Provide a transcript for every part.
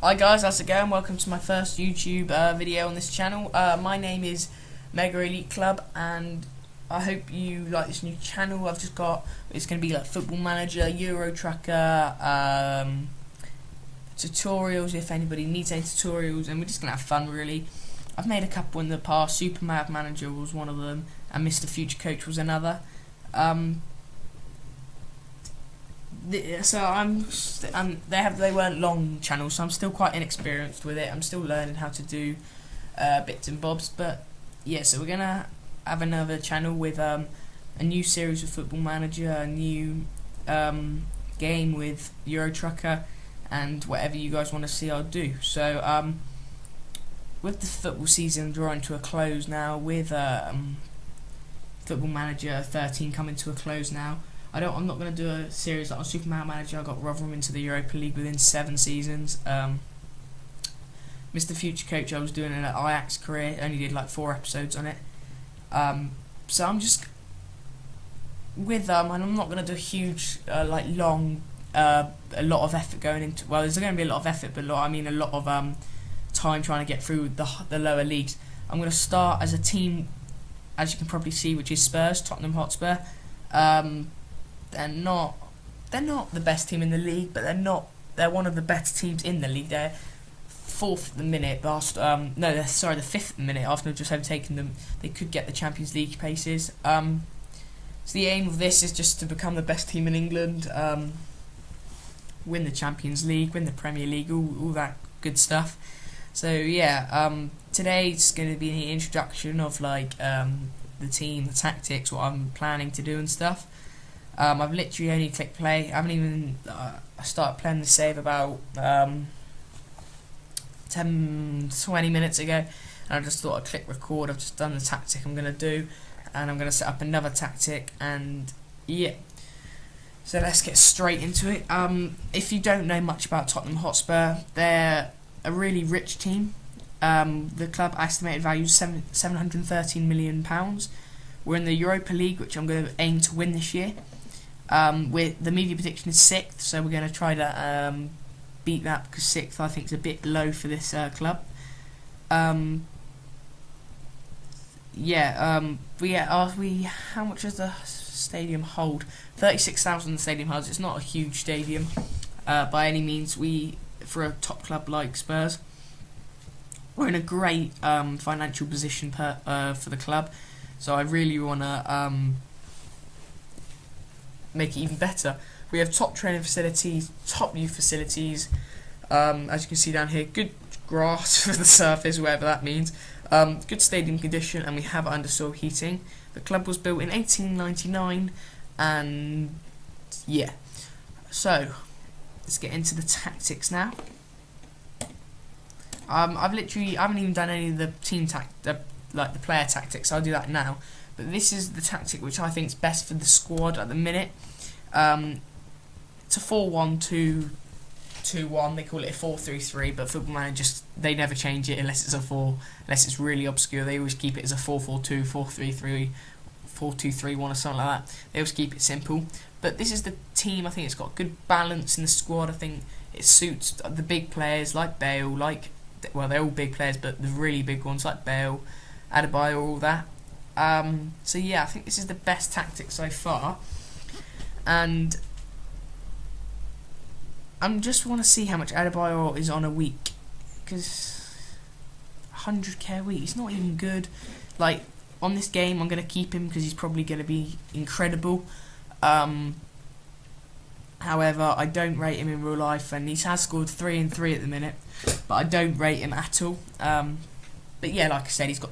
Hi guys, how's it going? Welcome to my first YouTube video on this channel. My name is Mega Elite Club and I hope you like this new channel I've just got. It's going to be like Football Manager, Euro Tracker, tutorials if anybody needs any tutorials, and we're just going to have fun really. I've made a couple in the past. Super Manager was one of them and Mr. Future Coach was another. So they weren't long channels, so I'm still quite inexperienced with it. I'm still learning how to do bits and bobs, but yeah. So we're gonna have another channel with a new series of Football Manager, a new game with Euro Trucker, and whatever you guys want to see, I'll do. So with the football season drawing to a close now, with Football Manager 13 coming to a close now. I'm not going to do a series like on Super Manager. I got Rotherham into the Europa League within 7 seasons. Mr. Future Coach, I was doing an Ajax career. Only did like 4 episodes on it. So I'm just with and I'm not going to do a huge like long a lot of effort going into. Well, there's going to be a lot of effort, but a lot of time trying to get through the lower leagues. I'm going to start as a team, as you can probably see, which is Spurs, Tottenham Hotspur. They're not the best team in the league, but they're one of the better teams in the league. They're 4th at the minute, they're 5th at the minute. Arsenal just overtaken them. They could get the Champions League places. So the aim of this is just to become the best team in England, win the Champions League, win the Premier League, all that good stuff. So yeah, today it's going to be an introduction of like the team, the tactics, what I'm planning to do and stuff. I've literally only clicked play. I haven't even I started playing the save about 10-20 minutes ago, and I just thought I'd click record. I've just done the tactic I'm going to do, and I'm going to set up another tactic, and yeah. So let's get straight into it. If you don't know much about Tottenham Hotspur, they're a really rich team. The club estimated value is £713 million. We're in the Europa League, which I'm going to aim to win this year. The media prediction is 6th, so we're going to try to beat that, because 6th I think is a bit low for this club. How much does the stadium hold? 36,000 the stadium holds. It's not a huge stadium by any means. For a top club like Spurs, we're in a great financial position for the club, so I really want to make it even better. We have top training facilities, top youth facilities, as you can see down here, good grass for the surface, whatever that means, good stadium condition, and we have undersoil heating. The club was built in 1899, and yeah, so let's get into the tactics now. I haven't even done any of the team like the player tactics. I'll do that now. But this is the tactic which I think is best for the squad at the minute. It's a 4-1-2-1. They call it a 4-3-3, but Football Manager they never change it unless it's unless it's really obscure. They always keep it as a 4-4-2, 4-3-3, 4-2-3-1 or something like that. They always keep it simple. But this is the team. I think it's got good balance in the squad. I think it suits the big players like Bale, they're all big players, but the really big ones like Bale, Adebayor, all that. So yeah, I think this is the best tactic so far, and I just want to see how much Adebayor is on a week, because 100k a week, it's not even good. Like on this game, I'm going to keep him because he's probably going to be incredible. However, I don't rate him in real life, and he has scored 3 and 3 at the minute, but I don't rate him at all. But yeah, like I said, he's got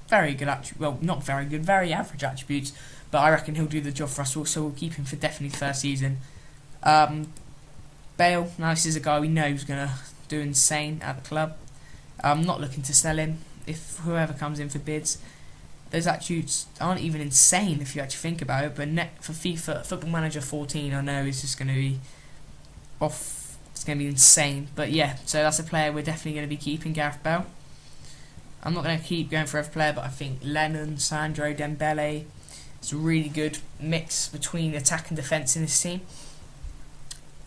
very good not very good, very average attributes, but I reckon he'll do the job for us all, so we'll keep him for definitely first season. Bale, now this is a guy we know is going to do insane at the club. I'm not looking to sell him. If whoever comes in for bids, those attributes aren't even insane if you actually think about it, but for FIFA Football Manager 14, I know is just going to be off. It's going to be insane. But yeah, so that's a player we're definitely going to be keeping, Gareth Bale. I'm not going to keep going for every player, but I think Lennon, Sandro, Dembele, it's a really good mix between attack and defence in this team.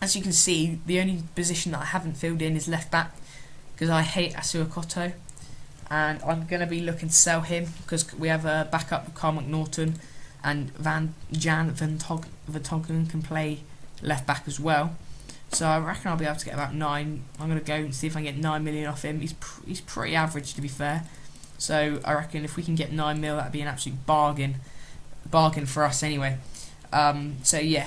As you can see, the only position that I haven't filled in is left back, because I hate aswell, and I'm going to be looking to sell him because we have a backup with Carl McNaughton, and Jan van Vertonghen can play left back as well. So I reckon I'll be able to get about 9. I'm going to go and see if I can get 9 million off him. He's pretty average, to be fair. So I reckon if we can get 9 mil, that'd be an absolute bargain for us anyway. So yeah,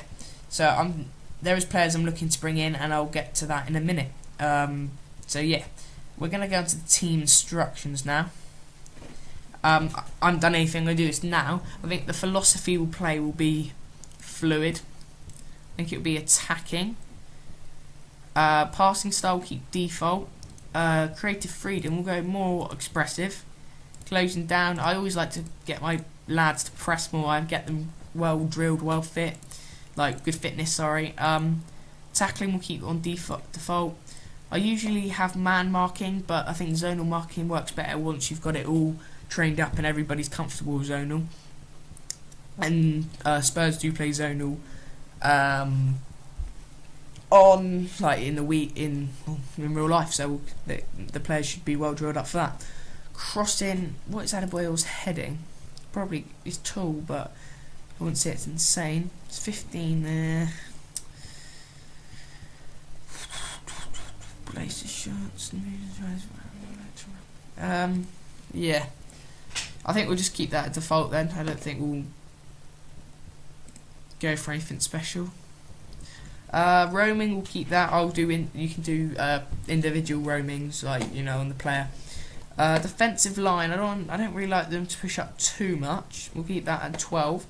so there is players I'm looking to bring in, and I'll get to that in a minute. So yeah, we're going to go into the team instructions now. I haven't done anything, I'm going to do this now. I think the philosophy we'll play will be fluid. I think it will be attacking. Passing style will keep default. Creative freedom will go more expressive. Closing down, I always like to get my lads to press more and get them well drilled, well fit. Like, good fitness, sorry. Tackling will keep on default. I usually have man marking, but I think zonal marking works better once you've got it all trained up and everybody's comfortable with zonal. And Spurs do play zonal on, like, in the week in real life, so the players should be well drilled up for that. Crossing, what is Adebayo's heading? Probably is tall, but I wouldn't say it's insane. It's 15 there. Places shots. Yeah, I think we'll just keep that at default then. I don't think we'll go for anything special. Roaming, we'll keep that. You can do individual roamings, like, you know, on the player. Defensive line, I don't really like them to push up too much. We'll keep that at 12.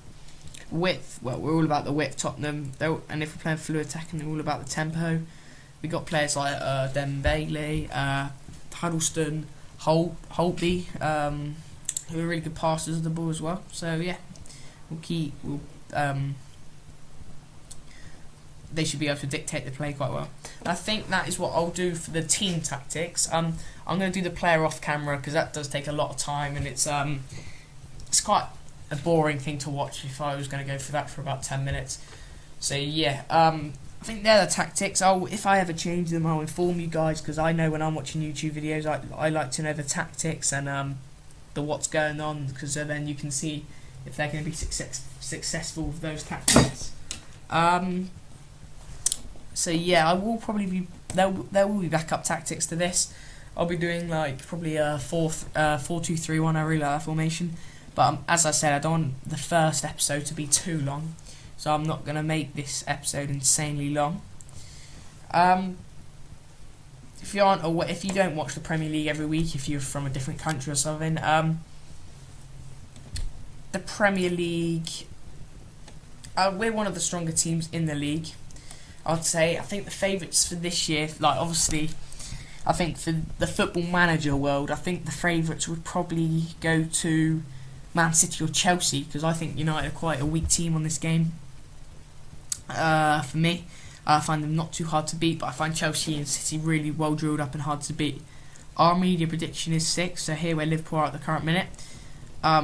Width, well, we're all about the width. Tottenham, and if we're playing fluid attacking, they're all about the tempo. We got players like Dembele, Huddleston, Holtby, who are really good passers of the ball as well. So yeah, they should be able to dictate the play quite well. And I think that is what I'll do for the team tactics. I'm going to do the player off camera because that does take a lot of time, and it's quite a boring thing to watch if I was going to go for that for about 10 minutes. So yeah, I think they're the tactics. If I ever change them, I'll inform you guys, because I know when I'm watching YouTube videos, I like to know the tactics and the what's going on, because then you can see if they're going to be successful with those tactics. So yeah, I will probably be there will be backup tactics to this. I'll be doing like probably a 4-2-3-1. I really like that formation, but as I said, I don't want the first episode to be too long, so I'm not going to make this episode insanely long. If you don't watch the Premier League every week, if you're from a different country or something, the Premier League, we're one of the stronger teams in the league, I'd say. I think the favourites for this year, like, obviously, I think for the Football Manager world, I think the favourites would probably go to Man City or Chelsea, because I think United are quite a weak team on this game. For me, I find them not too hard to beat, but I find Chelsea and City really well drilled up and hard to beat. Our media prediction is 6, so here where Liverpool are at the current minute. I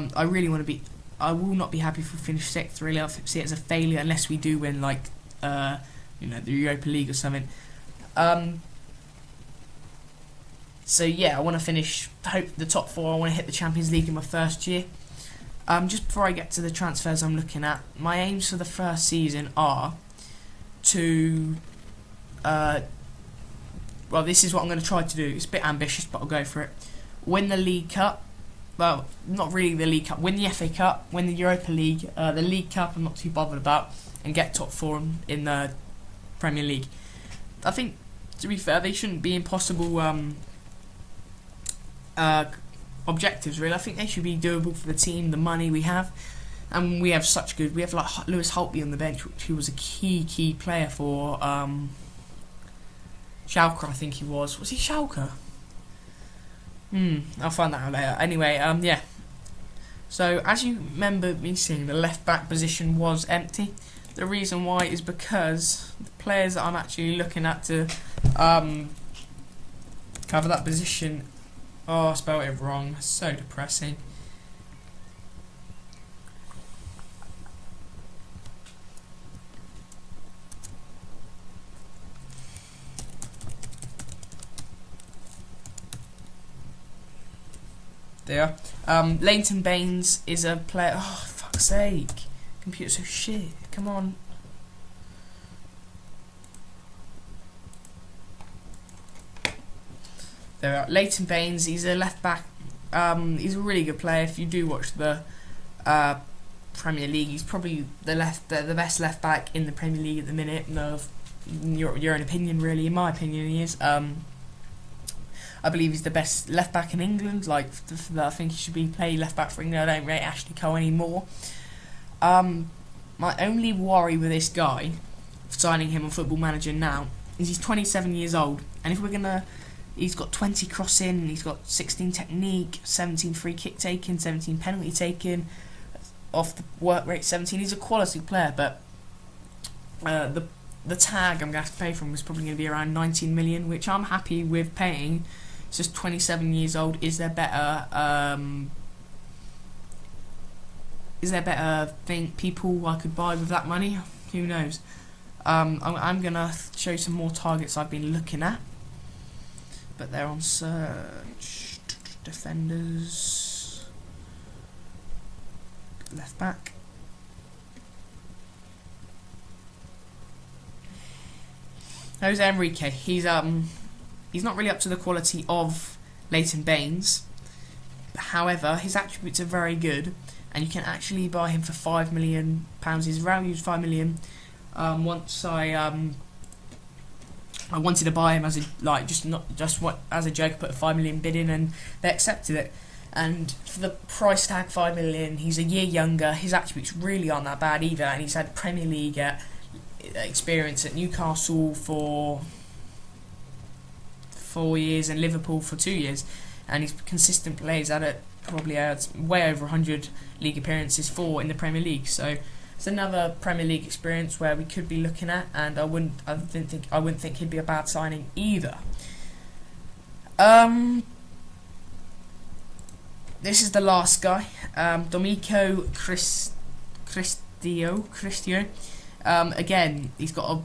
will not be happy if we finish 6th, really. I see it as a failure unless we do win, like, the Europa League or something. So yeah, I want to finish, hope the top 4. I want to hit the Champions League in my first year. Just before I get to the transfers I'm looking at, my aims for the first season are to, this is what I'm going to try to do. It's a bit ambitious, but I'll go for it. Win the League Cup. Well, not really the League Cup. Win the FA Cup, win the Europa League, the League Cup I'm not too bothered about, and get top 4 in the Premier League. I think, to be fair, they shouldn't be impossible objectives, really. I think they should be doable for the team, the money we have, and we have like Lewis Holtby on the bench, who was a key player for Schalke, I think he was. Was he Schalke? I'll find that out later. Anyway, yeah. So, as you remember me seeing, the left back position was empty. The reason why is because the players that I'm actually looking at to cover that position, I spelled it wrong. So depressing. There. Leighton Baines is a player. Oh, fuck's sake! Computer's so shit. Come on. There. Leighton Baines. He's a left back. He's a really good player. If you do watch the Premier League, he's probably the best left back in the Premier League at the minute. No, in your own opinion, really. In my opinion, he is. I believe he's the best left back in England. Like, I think he should be play left back for England. I don't rate Ashley Cole anymore. My only worry with this guy, signing him on Football Manager now, is he's 27 years old, and if we're gonna, he's got 20 crossing, he's got 16 technique, 17 free kick taken, 17 penalty taken, off the work rate 17. He's a quality player, but the tag I'm going to have to pay for him is probably going to be around 19 million, which I'm happy with paying. He's just 27 years old. Is there better people I could buy with that money? Who knows? I'm going to show you some more targets I've been looking at, but they're on search. Defenders, left back. Jose Enrique, he's not really up to the quality of Leighton Baines. However, his attributes are very good, and you can actually buy him for £5 million. His value is £5 million. Once I wanted to buy him as a joke, put a £5 million bid in, and they accepted it. And for the price tag £5 million, he's a year younger. His attributes really aren't that bad either, and he's had Premier League experience at Newcastle for 4 years and Liverpool for 2 years, and he's consistent plays at it. Probably had way over 100 league appearances in the Premier League. So it's another Premier League experience where we could be looking at, and I wouldn't think he'd be a bad signing either. This is the last guy, Domenico Cristio. Again, he's got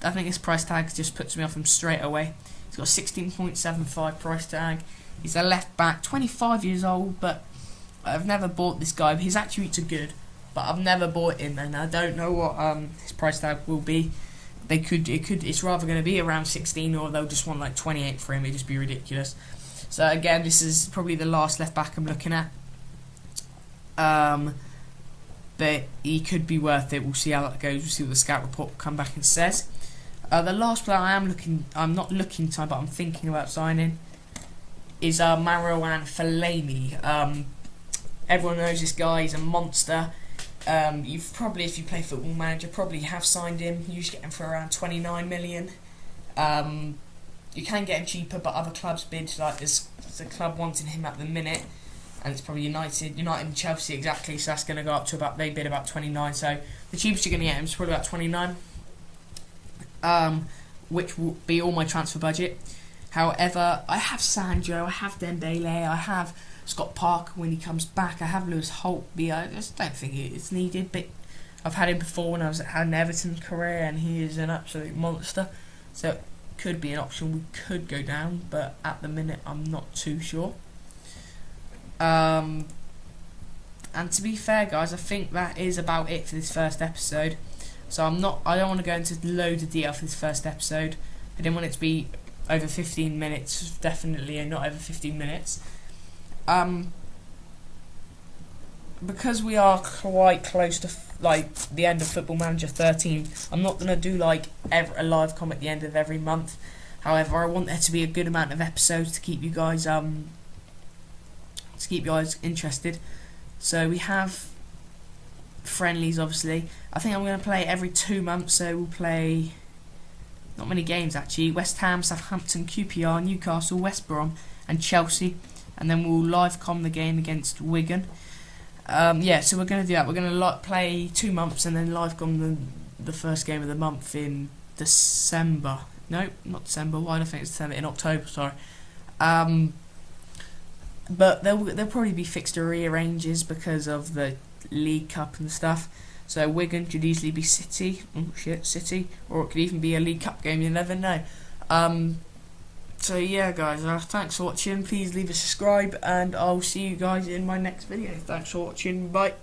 I think his price tag just puts me off him straight away. He's got a 16.75 price tag. He's a left back, 25 years old, but I've never bought this guy. His attributes are good, but I've never bought him, and I don't know what his price tag will be. It's rather going to be around 16, or they'll just want like 28 for him. It'd just be ridiculous. So again, this is probably the last left back I'm looking at. But he could be worth it. We'll see how that goes. We'll see what the scout report will come back and says. The last player I'm thinking about signing is Marouane Fellaini. Everyone knows this guy. He's a monster. You've probably, if you play Football Manager, probably have signed him. You usually get him for around 29 million. You can get him cheaper, but other clubs bid. Like there's a club wanting him at the minute, and it's probably United and Chelsea exactly. So that's going to go up to they bid about 29. So the cheapest you're going to get him is probably about 29, which will be all my transfer budget. However, I have Sandro, I have Dembele, I have Scott Parker when he comes back, I have Lewis Holtby. I just don't think it's needed, but I've had him before when I had an Everton career, and he is an absolute monster. So it could be an option we could go down, but at the minute I'm not too sure. And to be fair, guys, I think that is about it for this first episode. So I don't want to go into loads of detail for this first episode. I didn't want it to be over 15 minutes, definitely, and not over 15 minutes. Because we are quite close to the end of Football Manager 13, I'm not going to do a live comment at the end of every month. However, I want there to be a good amount of episodes to keep you guys interested. So we have friendlies, obviously. I think I'm going to play every 2 months, so we'll play not many games actually. West Ham, Southampton, QPR, Newcastle, West Brom and Chelsea, and then we'll live com the game against Wigan. So we're going to do that. We're going to play 2 months and then live com the first game of the month in December. No, not December. Why do I think it's December? In October, sorry. But there'll probably be fixture rearranges because of the League Cup and stuff. So Wigan could easily be City, or it could even be a League Cup game. You never know. So yeah, guys, thanks for watching. Please leave a subscribe, and I'll see you guys in my next video. Thanks for watching. Bye.